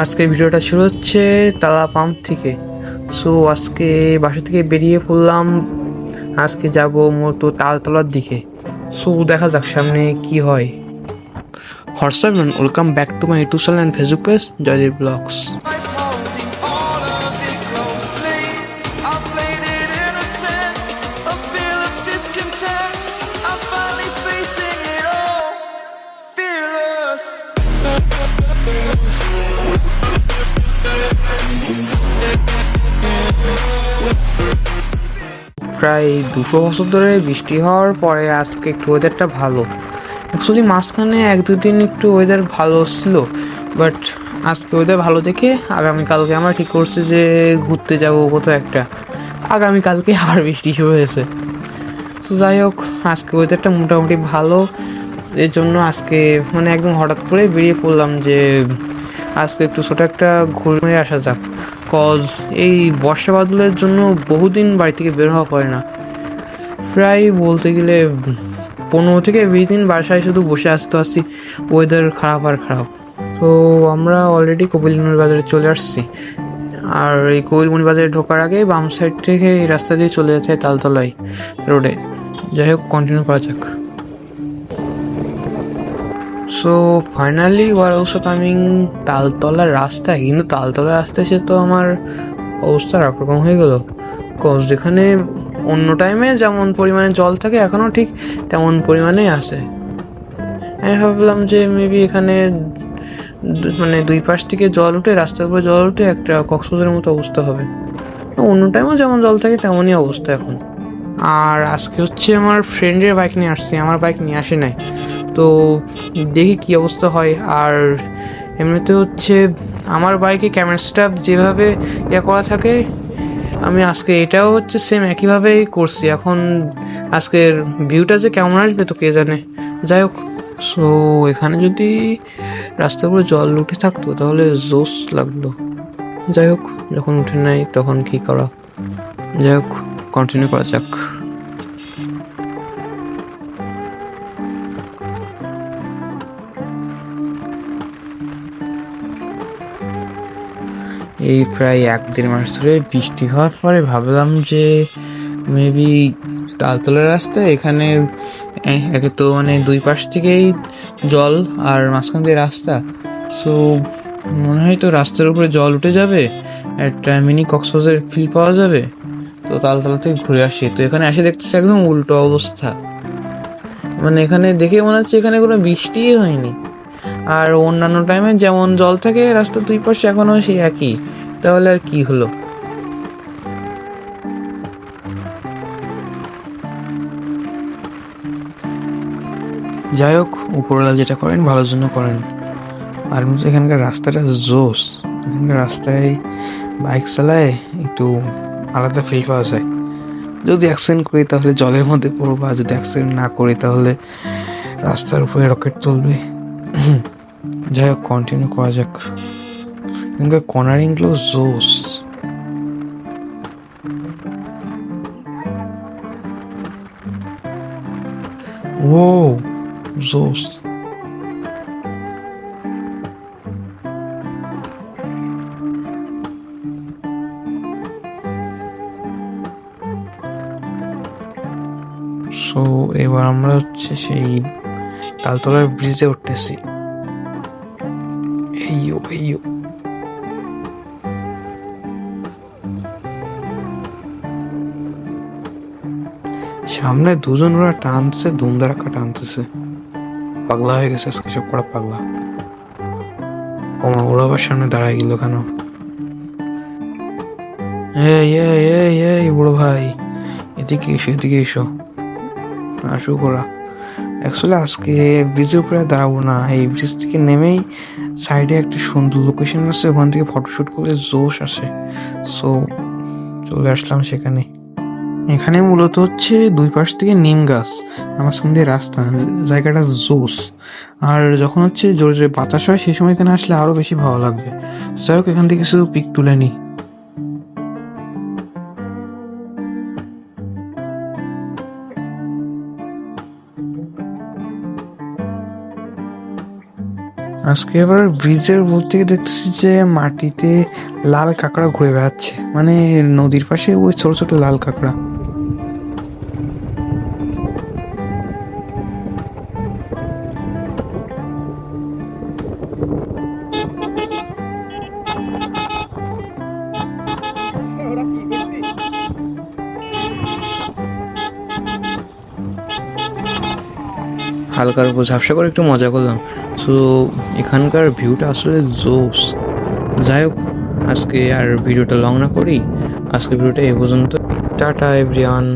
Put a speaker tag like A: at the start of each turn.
A: আজকের ভিডিওটা শুরু হচ্ছে তালা পাম্প থেকে। সো আজকে বাসা থেকে বেরিয়ে পড়লাম, আজকে যাব মূলত তালতলার দিকে। সো দেখা যাক সামনে কি হয়। WhatsApp welcome back to my YouTube channel and Facebook page Joydeep blogs.
B: Holding all of it closely, I played it innocent, a feel of discontent. I'm finally facing it all, fearless.
A: প্রায় 200 বছর ধরে বৃষ্টি হওয়ার পরে আজকে একটু ওয়েদারটা ভালো। অ্যাকচুয়ালি মাঝখানে 1-2 দিন একটু ওয়েদার ভালো ছিল, বাট আজকে ওয়েদার ভালো দেখে আগামীকালকে আমরা ঠিক করছি যে ঘুরতে যাব কোথাও একটা। আগামীকালকে আবার বৃষ্টি শুরু হয়েছে। তো যাই হোক, আজকে ওয়েদারটা মোটামুটি ভালো, এর জন্য আজকে মানে একদম হঠাৎ করে বেরিয়ে পড়লাম যে আজকে একটু ছোটো একটা ঘুরে আসা যাক। কজ এই বর্ষা বাদলের জন্য বহুদিন বাড়ি থেকে বের হওয়া পড়ে না। প্রায় বলতে গেলে 15 থেকে 20 দিন বাসায় শুধু বসে আসতে আসছি, ওয়েদার খারাপ আর খারাপ। তো আমরা অলরেডি কপিলমুনি বাজারে চলে আসছি, আর এই কপিলমুনি বাজারে ঢোকার আগে বাম সাইড থেকে এই রাস্তা দিয়ে চলে যেতে হয় তালতলায় রোডে। যাই হোক, কন্টিনিউ করা যাক। So finally we're also coming তালতলার রাস্তায়, কিন্তু তালতলার রাস্তায় সে তো আমার অবস্থা একরকম হয়ে গেল। কজ যেখানে অন্য টাইমে যেমন পরিমাণে জল থাকে এখনও ঠিক তেমন পরিমাণেই আসে। আমি ভাবলাম যে মেবি এখানে মানে দুই পাশ থেকে জল উঠে, রাস্তার উপরে জল উঠে একটা কক্সবাজারের মতো অবস্থা হবে। অন্য টাইমেও যেমন জল থাকে তেমনই অবস্থা এখন। আর আজকে হচ্ছে আমার ফ্রেন্ডের বাইক নিয়ে আসছি, আমার বাইক নিয়ে আসে নাই। তো দেখি কি অবস্থা হয়। আর এমনিতে হচ্ছে আমার বাইকে ক্যামেরা স্ট্যাপ যেভাবে করা থাকে, আমি আজকে এটাও হচ্ছে সেম একইভাবেই করছি। এখন আজকের ভিউটা যে কেমন আসবে তো কে জানে। যাই হোক, সো এখানে যদি রাস্তার উপরে জল উঠে থাকতো তাহলে জোস লাগলো। যাই হোক, যখন উঠে নাই তখন কি করা। যাই হোক, কন্টিনিউ করা যাক। এই প্রায় 1-1.5 মাস ধরে বৃষ্টি হওয়ার পরে ভাবলাম যে মেবি তালতলার রাস্তা এখানে একে তো মানে দুই পাশ থেকেই জল আর মাঝখান দিয়ে রাস্তা। সো মনে হয় তো রাস্তার উপরে জল উঠে যাবে, একটা মিনি কক্সবাজার ফিল পাওয়া যাবে। তো তালতলা থেকে ঘুরে আসি। তো এখানে এসে দেখতেছি একদম উল্টো অবস্থা। মানে এখানে দেখে মনে হচ্ছে এখানে কোনো বৃষ্টিই হয়নি। আর অন্যান্য টাইমে যেমন জল থাকে রাস্তার দুই পাশে এখনও সেই একই। তাহলে আর কি হলো। যাই হোক, উপরওয়ালা যেটা করেন ভালোর জন্য করেন। আর এখানকার রাস্তাটা জোস। এখানকার রাস্তায় বাইক চালায় একটু আলাদা ফিল পাওয়া যায়। যদি অ্যাক্সিডেন্ট করি তাহলে জলের মধ্যে পড়বো, আর যদি অ্যাক্সিডেন্ট না করি তাহলে রাস্তার উপরে রকেট চলবে। যাই হোক, কন্টিনিউ করা যাক। এখানকার কর্নারিংগুলো জোস। ও জোস। সো এবার আমরা হচ্ছে সেই তালতলার ব্রিজে উঠতেছি। এইও এইও, সামনে দুজন ওরা টানছে, ধুমধারাক্কা টানতেছে। পাগলা হয়ে গেছে আজকে সব করা পাগলা। ওরা আবার সামনে দাঁড়ায় গেল কেন? এই এই এই এই বড় ভাই, এদিকে এসো, এদিকে এসো, আসুক ওরা। অ্যাকচুয়ালি আজকে ব্রিজের উপরে দাঁড়াবো না, এই ব্রিজ থেকে নেমেই সাইডে একটা সুন্দর লোকেশন আছে, ওখান থেকে ফটোশুট করলে জোশ আসে। সো চলে আসলাম সেখানে। এখানে মূলত হচ্ছে দুই পাশ থেকে নিম গাছ, আমার সঙ্গে রাস্তা, জায়গাটা জোস। আর যখন হচ্ছে জোরে জোরে বাতাস হয় সেই সময় এখানে আসলে আরো বেশি ভালো লাগবে। যাই হোক, এখান থেকে কিছু পিক তুলে নিই। আজকে এবার ব্রিজের উপর থেকে দেখতেছি যে মাটিতে লাল কাঁকড়া ঘুরে বেড়াচ্ছে, মানে নদীর পাশে ওই ছোট ছোট লাল কাঁকড়া। হালকার উপর ঝাপসা করে একটু মজা করলাম। সো এখানকার ভিউটা আসলে জোস। যাই হোক, আজকে আর ভিডিওটা লং না করি, আজকে ভিডিওটা এ পর্যন্ত। Tata everyone.